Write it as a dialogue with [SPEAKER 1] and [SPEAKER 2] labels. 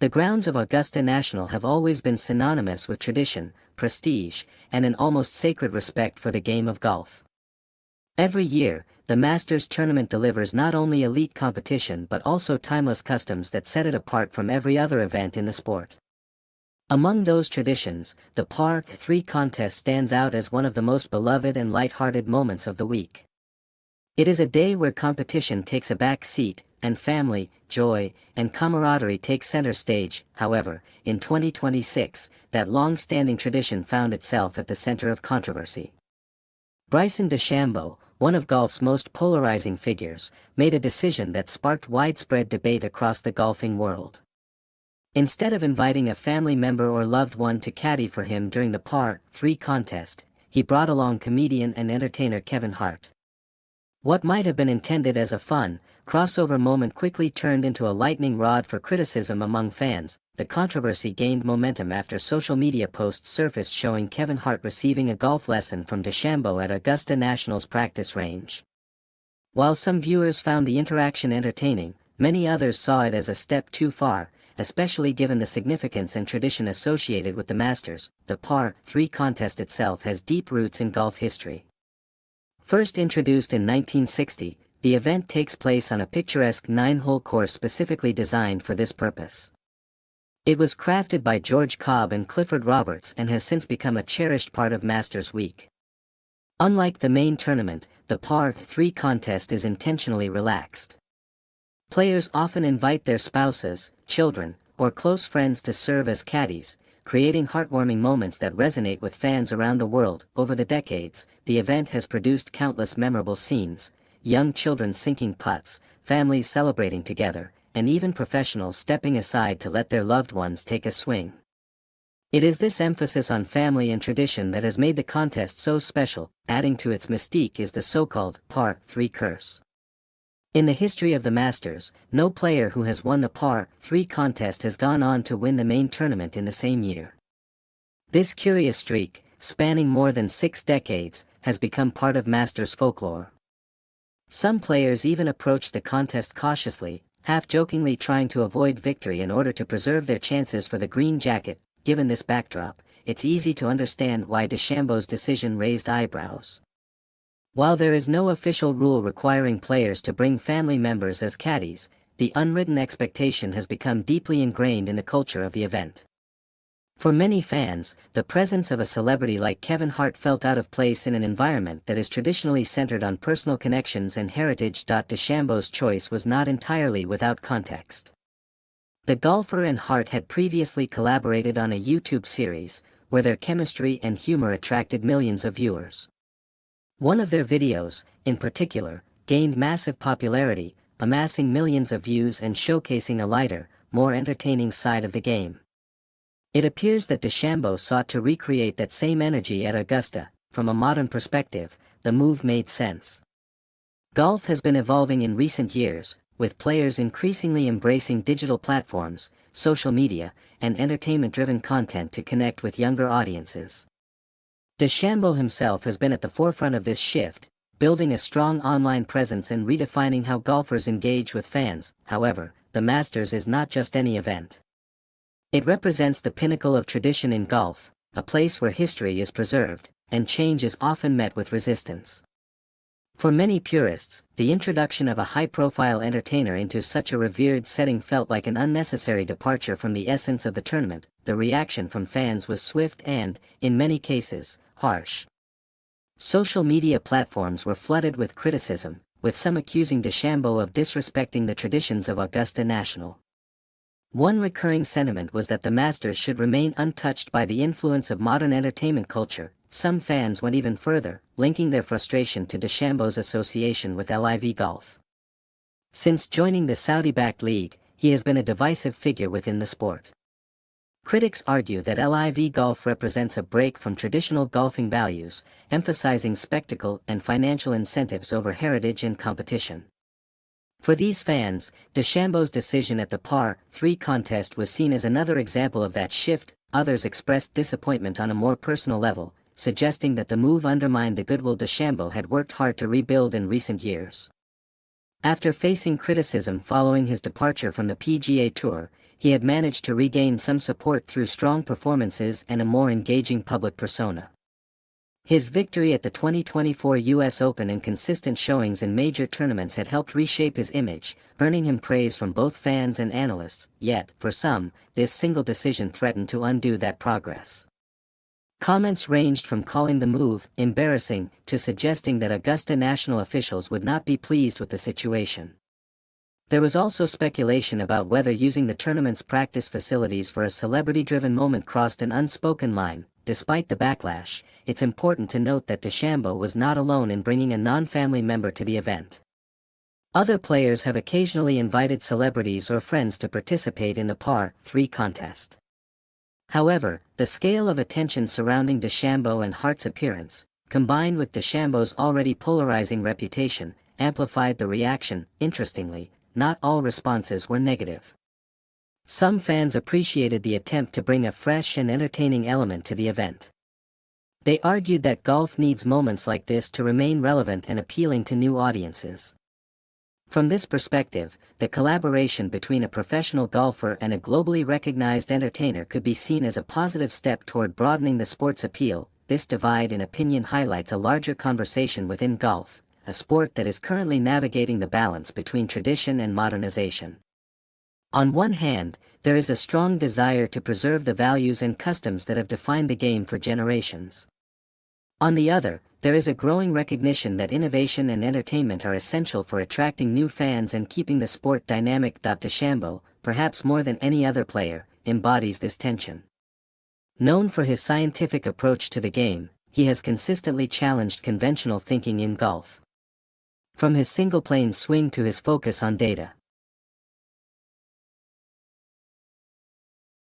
[SPEAKER 1] The grounds of Augusta National have always been synonymous with tradition, prestige, and an almost sacred respect for the game of golf. Every year, the Masters tournament delivers not only elite competition but also timeless customs that set it apart from every other event in the sport. Among those traditions, the Par 3 contest stands out as one of the most beloved and light-hearted moments of the week. It is a day where competition takes a back seat, and family, joy, and camaraderie take center stage. However, in 2026, that long-standing tradition found itself at the center of controversy. Bryson DeChambeau, one of golf's most polarizing figures, made a decision that sparked widespread debate across the golfing world. Instead of inviting a family member or loved one to caddy for him during the Par 3 contest, he brought along comedian and entertainer Kevin Hart. What might have been intended as a fun, crossover moment quickly turned into a lightning rod for criticism among fans. The controversy gained momentum after social media posts surfaced showing Kevin Hart receiving a golf lesson from DeChambeau at Augusta National's practice range. While some viewers found the interaction entertaining, many others saw it as a step too far, especially given the significance and tradition associated with the Masters. The Par 3 contest itself has deep roots in golf history. First introduced in 1960, the event takes place on a picturesque 9-hole course specifically designed for this purpose. It was crafted by George Cobb and Clifford Roberts and has since become a cherished part of Masters Week. Unlike the main tournament, the Par 3 contest is intentionally relaxed. Players often invite their spouses, children, or close friends to serve as caddies, creating heartwarming moments that resonate with fans around the world. Over the decades, the event has produced countless memorable scenes: young children sinking putts, families celebrating together, and even professionals stepping aside to let their loved ones take a swing. It is this emphasis on family and tradition that has made the contest so special. Adding to its mystique is the so-called Par 3 curse. In the history of the Masters, no player who has won the Par 3 contest has gone on to win the main tournament in the same year. This curious streak, spanning more than 6 decades, has become part of Masters folklore. Some players even approach the contest cautiously, half-jokingly trying to avoid victory in order to preserve their chances for the green jacket. Given this backdrop, it's easy to understand why DeChambeau's decision raised eyebrows. While there is no official rule requiring players to bring family members as caddies, the unwritten expectation has become deeply ingrained in the culture of the event. For many fans, the presence of a celebrity like Kevin Hart felt out of place in an environment that is traditionally centered on personal connections and heritage. DeChambeau's choice was not entirely without context. The golfer and Hart had previously collaborated on a YouTube series, where their chemistry and humor attracted millions of viewers. One of their videos, in particular, gained massive popularity, amassing millions of views and showcasing a lighter, more entertaining side of the game. It appears that DeChambeau sought to recreate that same energy at Augusta. From a modern perspective, the move made sense. Golf has been evolving in recent years, with players increasingly embracing digital platforms, social media, and entertainment-driven content to connect with younger audiences. DeChambeau himself has been at the forefront of this shift, building a strong online presence and redefining how golfers engage with fans. However, the Masters is not just any event. It represents the pinnacle of tradition in golf, a place where history is preserved, and change is often met with resistance. For many purists, the introduction of a high-profile entertainer into such a revered setting felt like an unnecessary departure from the essence of the tournament. The reaction from fans was swift and, in many cases, harsh. Social media platforms were flooded with criticism, with some accusing DeChambeau of disrespecting the traditions of Augusta National. One recurring sentiment was that the Masters should remain untouched by the influence of modern entertainment culture. Some fans went even further, linking their frustration to DeChambeau's association with LIV Golf. Since joining the Saudi-backed league, he has been a divisive figure within the sport. Critics argue that LIV Golf represents a break from traditional golfing values, emphasizing spectacle and financial incentives over heritage and competition. For these fans, DeChambeau's decision at the Par 3 contest was seen as another example of that shift. Others expressed disappointment on a more personal level, suggesting that the move undermined the goodwill DeChambeau had worked hard to rebuild in recent years. After facing criticism following his departure from the PGA Tour, he had managed to regain some support through strong performances and a more engaging public persona. His victory at the 2024 U.S. Open and consistent showings in major tournaments had helped reshape his image, earning him praise from both fans and analysts, yet, for some, this single decision threatened to undo that progress. Comments ranged from calling the move embarrassing to suggesting that Augusta National officials would not be pleased with the situation. There was also speculation about whether using the tournament's practice facilities for a celebrity-driven moment crossed an unspoken line. Despite the backlash, it's important to note that DeChambeau was not alone in bringing a non-family member to the event. Other players have occasionally invited celebrities or friends to participate in the par 3 contest. However, the scale of attention surrounding DeChambeau and Hart's appearance, combined with DeChambeau's already polarizing reputation, amplified the reaction. Interestingly, not all responses were negative. Some fans appreciated the attempt to bring a fresh and entertaining element to the event. They argued that golf needs moments like this to remain relevant and appealing to new audiences. From this perspective, the collaboration between a professional golfer and a globally recognized entertainer could be seen as a positive step toward broadening the sport's appeal. This divide in opinion highlights a larger conversation within golf, a sport that is currently navigating the balance between tradition and modernization. On one hand, there is a strong desire to preserve the values and customs that have defined the game for generations. On the other, there is a growing recognition that innovation and entertainment are essential for attracting new fans and keeping the sport dynamic. DeChambeau, perhaps more than any other player, embodies this tension. Known for his scientific approach to the game, he has consistently challenged conventional thinking in golf. From his single-plane swing to his focus on data,